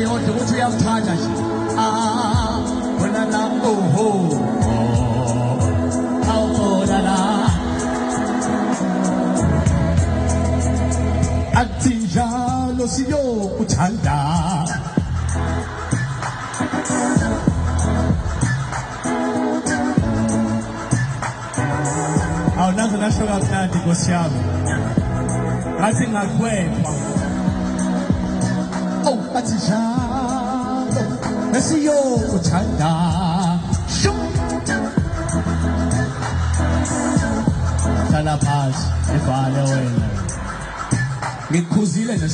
eyodwa ukuthi uyamthanda nje wena la oho awuthola la athi njalo siyokuthanda awunazo nasho kamnandi Nkosi yami ngathi ngakwepha athi njalo siyokuthanda hlala phansi evale wena ngikhuzile nje